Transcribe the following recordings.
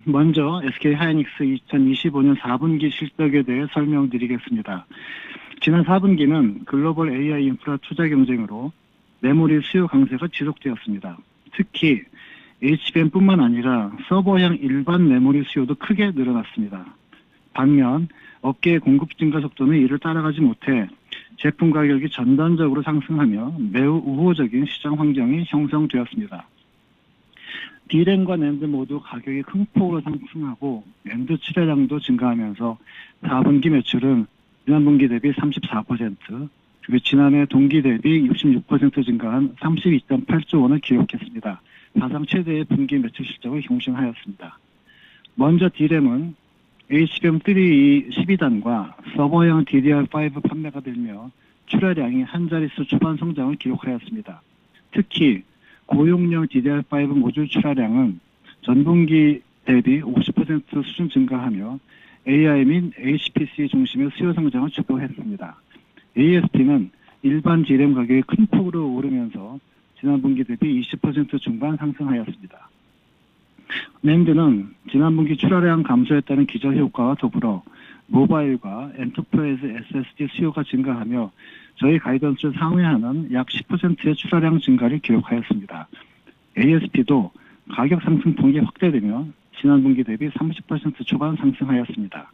먼저 SK하이닉스 2025년 4분기 실적에 대해 설명드리겠습니다. 지난 4분기는 글로벌 AI 인프라 투자 경쟁으로 메모리 수요 강세가 지속되었습니다. 특히 HBM뿐만 아니라 서버형 일반 메모리 수요도 크게 늘어났습니다. 반면 업계의 공급 증가 속도는 이를 따라가지 못해 제품 가격이 전반적으로 상승하며 매우 우호적인 시장 환경이 형성되었습니다. D램과 낸드 모두 가격이 큰 폭으로 상승하고 낸드 출하량도 증가하면서 4분기 매출은 지난 분기 대비 34%, 그리고 지난해 동기 대비 66% 증가한 32.8조 원을 기록했습니다. 사상 최대의 분기 매출 실적을 경신하였습니다. 먼저 D램은 HBM3E 12단과 서버형 DDR5 판매가 늘며 출하량이 한 자릿수 초반 성장을 기록하였습니다. 특히 고용량 DDR5 모듈 출하량은 전분기 대비 50% 수준 증가하며 AI 및 HPC 중심의 수요 성장을 주도했습니다. ASP는 일반 D램 가격이 큰 폭으로 오르면서 지난 분기 대비 20% 중반 상승하였습니다. 낸드는 지난 분기 출하량 감소에 따른 기저효과와 더불어 모바일과 엔터프라이즈 SSD 수요가 증가하며 저희 가이던스를 상회하는 약 10%의 출하량 증가를 기록하였습니다. ASP도 가격 상승폭이 확대되며 지난 분기 대비 30% 초반 상승하였습니다.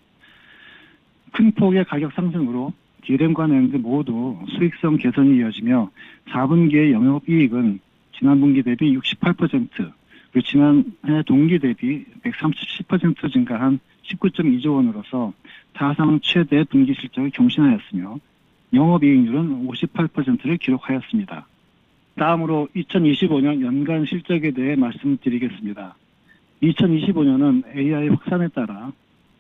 큰 폭의 가격 상승으로 D램과 낸드 모두 수익성 개선이 이어지며 4분기의 영업이익은 지난 분기 대비 68%, 그리고 지난해 동기 대비 137% 증가한 19.2조 원으로서 사상 최대 분기 실적을 경신하였으며 영업이익률은 58%를 기록하였습니다. 다음으로 2025년 연간 실적에 대해 말씀드리겠습니다. 2025년은 AI 확산에 따라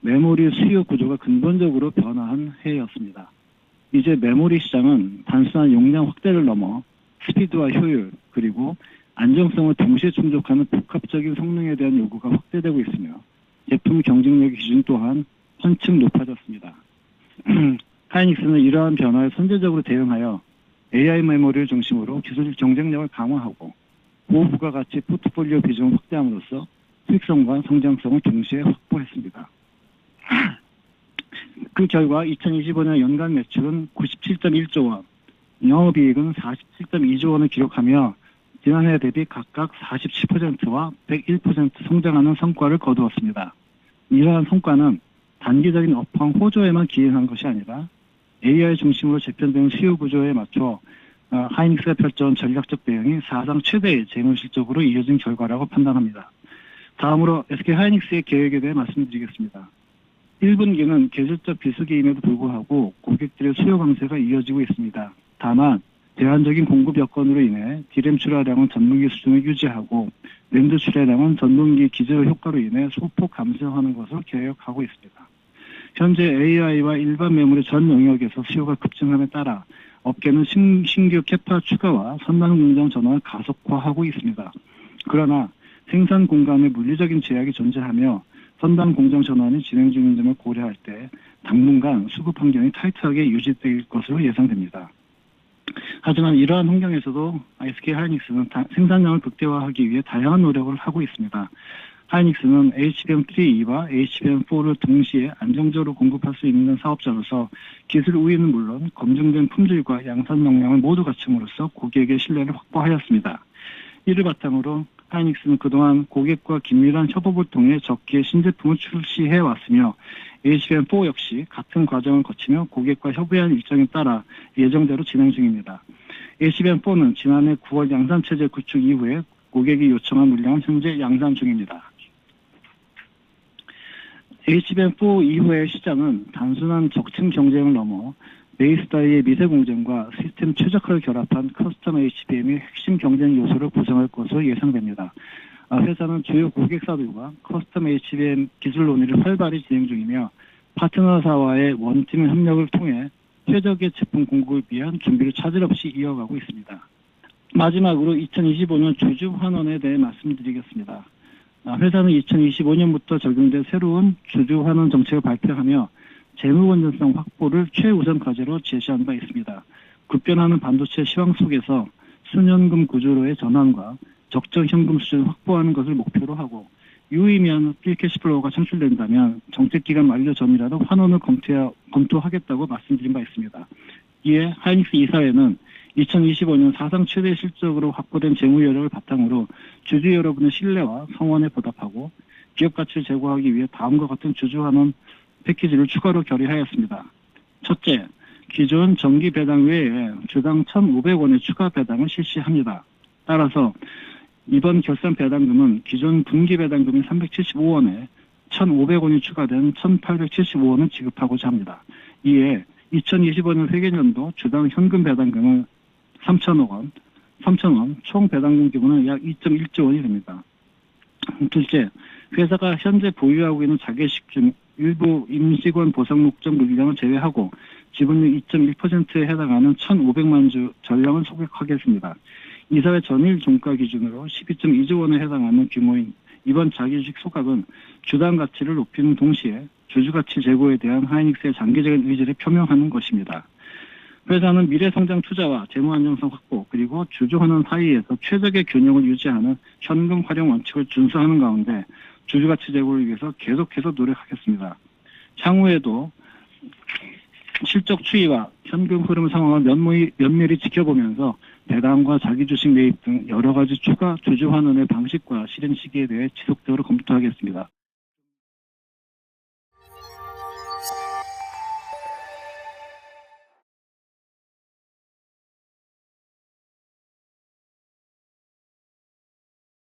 메모리 수요 구조가 근본적으로 변화한 해였습니다. 이제 메모리 시장은 단순한 용량 확대를 넘어 스피드와 효율 그리고 안정성을 동시에 충족하는 복합적인 성능에 대한 요구가 확대되고 있으며 제품 경쟁력 기준 또한 한층 높아졌습니다. 하이닉스는 이러한 변화에 선제적으로 대응하여 AI 메모리를 중심으로 기술 경쟁력을 강화하고 고부가가치 포트폴리오 비중을 확대함으로써 수익성과 성장성을 동시에 확보했습니다. 그 결과 2025년 연간 매출은 97.1조 원, 영업이익은 47.2조 원을 기록하며 지난해 대비 각각 47%와 101% 성장하는 성과를 거두었습니다. 이러한 성과는 단기적인 업황 호조에만 기인한 것이 아니라 AI 중심으로 재편된 수요 구조에 맞춰 하이닉스가 펼쳐온 전략적 대응이 사상 최대의 재무 실적으로 이어진 결과라고 판단합니다. 다음으로 SK하이닉스의 계획에 대해 말씀드리겠습니다. 1분기는 계절적 비수기임에도 불구하고 고객들의 수요 강세가 이어지고 있습니다. 다만 제한적인 공급 여건으로 인해 D램 출하량은 전분기 수준을 유지하고 낸드 출하량은 전분기 기저 효과로 인해 소폭 감소하는 것으로 계획하고 있습니다. 현재 AI와 일반 메모리 전 영역에서 수요가 급증함에 따라 업계는 신규 캐파 추가와 선단 공장 전환을 가속화하고 있습니다. 그러나 생산 공간에 물리적인 제약이 존재하며 선단 공장 전환이 진행 중인 점을 고려할 때 당분간 수급 환경이 타이트하게 유지될 것으로 예상됩니다. 하지만 이러한 환경에서도 SK하이닉스는 생산량을 극대화하기 위해 다양한 노력을 하고 있습니다. 하이닉스는 HBM3E와 HBM4를 동시에 안정적으로 공급할 수 있는 사업자로서 기술 우위는 물론 검증된 품질과 양산 역량을 모두 갖춤으로써 고객의 신뢰를 확보하였습니다. 이를 바탕으로 하이닉스는 그동안 고객과 긴밀한 협업을 통해 적기에 신제품을 출시해 왔으며 HBM4 역시 같은 과정을 거치며 고객과 협의한 일정에 따라 예정대로 진행 중입니다. HBM4는 지난해 9월 양산체제 구축 이후에 고객이 요청한 물량은 현재 양산 중입니다. HBM4 이후의 시장은 단순한 적층 경쟁을 넘어 베이스 다이의 미세 공정과 시스템 최적화를 결합한 커스텀 HBM이 핵심 경쟁 요소를 구성할 것으로 예상됩니다. 회사는 주요 고객사들과 커스텀 HBM 기술 논의를 활발히 진행 중이며 파트너사와의 원팀 협력을 통해 최적의 제품 공급을 위한 준비를 차질 없이 이어가고 있습니다. 마지막으로 2025년 주주 환원에 대해 말씀드리겠습니다. 회사는 2025년부터 적용된 새로운 주주 환원 정책을 발표하며 재무 건전성 확보를 최우선 과제로 제시한 바 있습니다. 급변하는 반도체 시황 속에서 순현금 구조로의 전환과 적정 현금 수준을 확보하는 것을 목표로 하고 유의미한 프리캐시플로우가 창출된다면 정책기간 만료 전이라도 환원을 검토하겠다고 말씀드린 바 있습니다. 이에 하이닉스 이사회는 2025년 사상 최대 실적으로 확보된 재무 여력을 바탕으로 주주 여러분의 신뢰와 성원에 보답하고 기업 가치를 제고하기 위해 다음과 같은 주주 환원 패키지를 추가로 결의하였습니다. 첫째, 기존 정기 배당 외에 주당 1,500원의 추가 배당을 실시합니다. 따라서 이번 결산 배당금은 기존 분기 배당금이 375원에 1,500원이 추가된 1,875원을 지급하고자 합니다. 이에 2025년 회계년도 주당 현금 배당금은 3,000원, 총 배당금 규모는 약 2.1조 원이 됩니다. 둘째, 회사가 현재 보유하고 있는 자개식 중 일부 임직원 보상 목적 물량을 제외하고 지분율 2.1%에 해당하는 1,500만 주 전량을 소각하겠습니다. 이사회 전일 종가 기준으로 12.2조 원에 해당하는 규모인 이번 자기주식 소각은 주당 가치를 높이는 동시에 주주가치 제고에 대한 하이닉스의 장기적인 의지를 표명하는 것입니다. 회사는 미래성장 투자와 재무 안정성 확보 그리고 주주환원 사이에서 최적의 균형을 유지하는 현금 활용 원칙을 준수하는 가운데 주주가치 제고를 위해서 계속해서 노력하겠습니다. 향후에도 실적 추이와 현금 흐름 상황을 면밀히 지켜보면서 배당과 자기주식 매입 등 여러 가지 추가 주주환원의 방식과 실행 시기에 대해 지속적으로 검토하겠습니다.